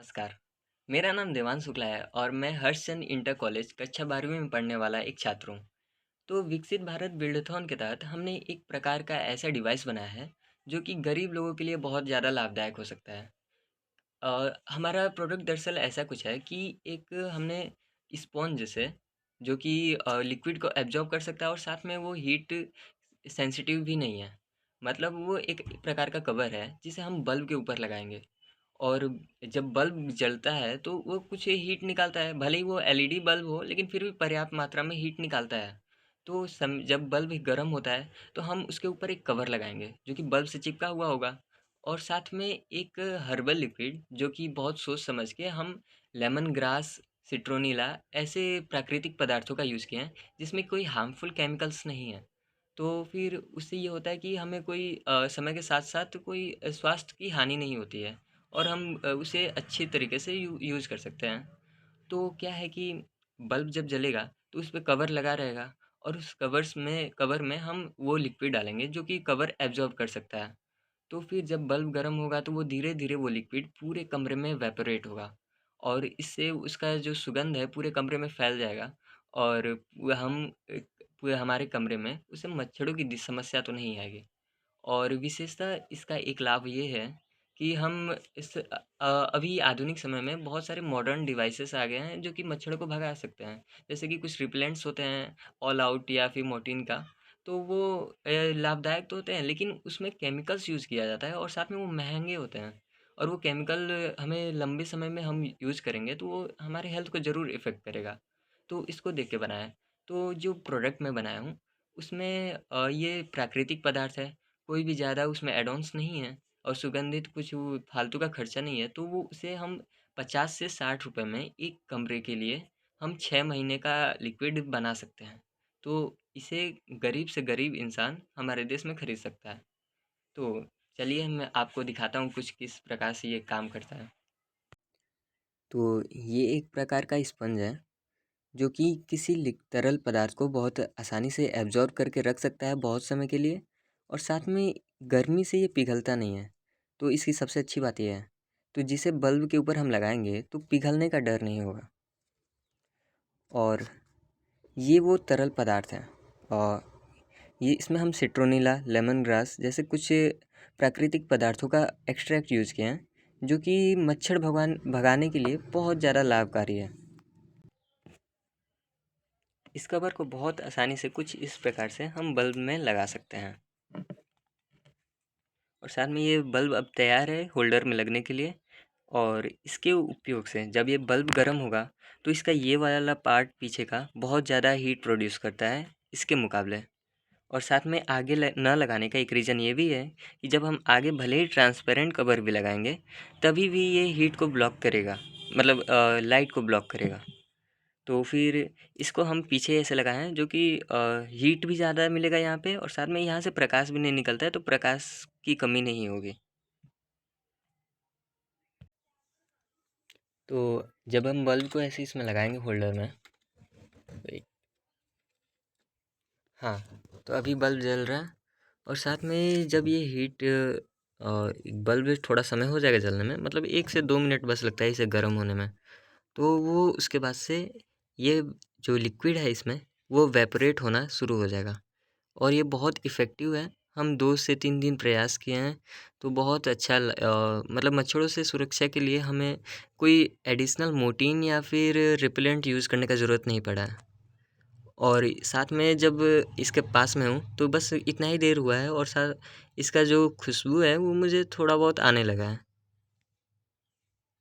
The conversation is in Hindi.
नमस्कार। मेरा नाम देवांश शुक्ला है और मैं हर्षचंद इंटर कॉलेज कक्षा 12वीं में पढ़ने वाला एक छात्र हूँ। तो विकसित भारत बिल्डथॉन के तहत हमने एक प्रकार का ऐसा डिवाइस बनाया है जो कि गरीब लोगों के लिए बहुत ज़्यादा लाभदायक हो सकता है। हमारा प्रोडक्ट दरअसल ऐसा कुछ है कि एक हमने स्पॉन्ज से जो कि लिक्विड को एब्जॉर्ब कर सकता है और साथ में वो हीट सेंसिटिव भी नहीं है। मतलब वो एक प्रकार का कवर है जिसे हम बल्ब के ऊपर लगाएंगे और जब बल्ब जलता है तो वो कुछ हीट निकालता है, भले ही वो एलईडी बल्ब हो लेकिन फिर भी पर्याप्त मात्रा में हीट निकालता है। तो जब बल्ब गर्म होता है तो हम उसके ऊपर एक कवर लगाएंगे जो कि बल्ब से चिपका हुआ होगा और साथ में एक हर्बल लिक्विड जो कि बहुत सोच समझ के हम लेमन ग्रास, सिट्रोनीला ऐसे प्राकृतिक पदार्थों का यूज़ किए हैं जिसमें कोई हार्मफुल केमिकल्स नहीं है। तो फिर उससे ये होता है कि हमें कोई समय के साथ साथ कोई स्वास्थ्य की हानि नहीं होती है और हम उसे अच्छी तरीके से यूज़ कर सकते हैं। तो क्या है कि बल्ब जब जलेगा तो उस पे कवर लगा रहेगा और उस कवर में हम वो लिक्विड डालेंगे जो कि कवर एब्जॉर्ब कर सकता है। तो फिर जब बल्ब गर्म होगा तो वो धीरे-धीरे वो लिक्विड पूरे कमरे में इवेपोरेट होगा और इससे उसका जो सुगंध है पूरे कमरे में फैल जाएगा और पूरे हमारे कमरे में उससे मच्छरों की समस्या तो नहीं आएगी। और विशेषतः इसका एक लाभ ये है कि हम अभी आधुनिक समय में बहुत सारे मॉडर्न डिवाइसेस आ गए हैं जो कि मच्छरों को भगा सकते हैं। जैसे कि कुछ रिपेलेंट्स होते हैं ऑल आउट या फिर मोर्टीन का, तो वो लाभदायक तो होते हैं लेकिन उसमें केमिकल्स यूज़ किया जाता है और साथ में वो महँगे होते हैं और वो केमिकल हमें लंबे समय में हम यूज़ करेंगे तो वो हमारे हेल्थ को ज़रूर इफ़ेक्ट करेगा। तो इसको देख के बनाया है। तो जो प्रोडक्ट मैं बनाया हूँ उसमें ये प्राकृतिक पदार्थ है, कोई भी ज़्यादा उसमें ऐड ऑन्स नहीं है और सुगंधित कुछ वो फालतू का खर्चा नहीं है, तो वो उसे हम 50 से 60 रुपए में एक कमरे के लिए हम 6 महीने का लिक्विड बना सकते हैं। तो इसे गरीब से गरीब इंसान हमारे देश में खरीद सकता है। तो चलिए मैं आपको दिखाता हूँ कुछ किस प्रकार से ये काम करता है। तो ये एक प्रकार का स्पंज है जो कि किसी तरल पदार्थ को बहुत आसानी से एब्जॉर्ब करके रख सकता है बहुत समय के लिए और साथ में गर्मी से ये पिघलता नहीं है। तो इसकी सबसे अच्छी बात ये है तो जिसे बल्ब के ऊपर हम लगाएंगे तो पिघलने का डर नहीं होगा। और ये वो तरल पदार्थ है और ये इसमें हम सिट्रोनीला, लेमन ग्रास जैसे कुछ प्राकृतिक पदार्थों का एक्सट्रैक्ट यूज़ किए हैं जो कि मच्छर भगाने के लिए बहुत ज़्यादा लाभकारी है। इस कवर को बहुत आसानी से कुछ इस प्रकार से हम बल्ब में लगा सकते हैं और साथ में ये बल्ब अब तैयार है होल्डर में लगने के लिए। और इसके उपयोग से जब ये बल्ब गर्म होगा तो इसका ये वाला पार्ट पीछे का बहुत ज़्यादा हीट प्रोड्यूस करता है इसके मुकाबले। और साथ में आगे न लगाने का एक रीज़न ये भी है कि जब हम आगे भले ही ट्रांसपेरेंट कवर भी लगाएंगे तभी भी ये हीट को ब्लॉक करेगा, मतलब लाइट को ब्लॉक करेगा। तो फिर इसको हम पीछे ऐसे लगाए हैं जो कि हीट भी ज़्यादा मिलेगा यहाँ पे और साथ में यहाँ से प्रकाश भी नहीं निकलता है तो प्रकाश की कमी नहीं होगी। तो जब हम बल्ब को ऐसे इसमें लगाएंगे होल्डर में, एक- हाँ, तो अभी बल्ब जल रहा है और साथ में जब ये हीट बल्ब थोड़ा समय हो जाएगा जलने में, मतलब 1 से 2 मिनट बस लगता है इसे गर्म होने में। तो वो उसके बाद से ये जो लिक्विड है इसमें वो वेपोरेट होना शुरू हो जाएगा और ये बहुत इफ़ेक्टिव है। हम 2 से 3 दिन प्रयास किए हैं तो बहुत अच्छा मतलब मच्छरों से सुरक्षा के लिए हमें कोई एडिशनल मोर्टीन या फिर रिपेलेंट यूज़ करने का ज़रूरत नहीं पड़ा है। और साथ में जब इसके पास में हूँ तो बस इतना ही देर हुआ है और इसका जो खुशबू है वो मुझे थोड़ा बहुत आने लगा है।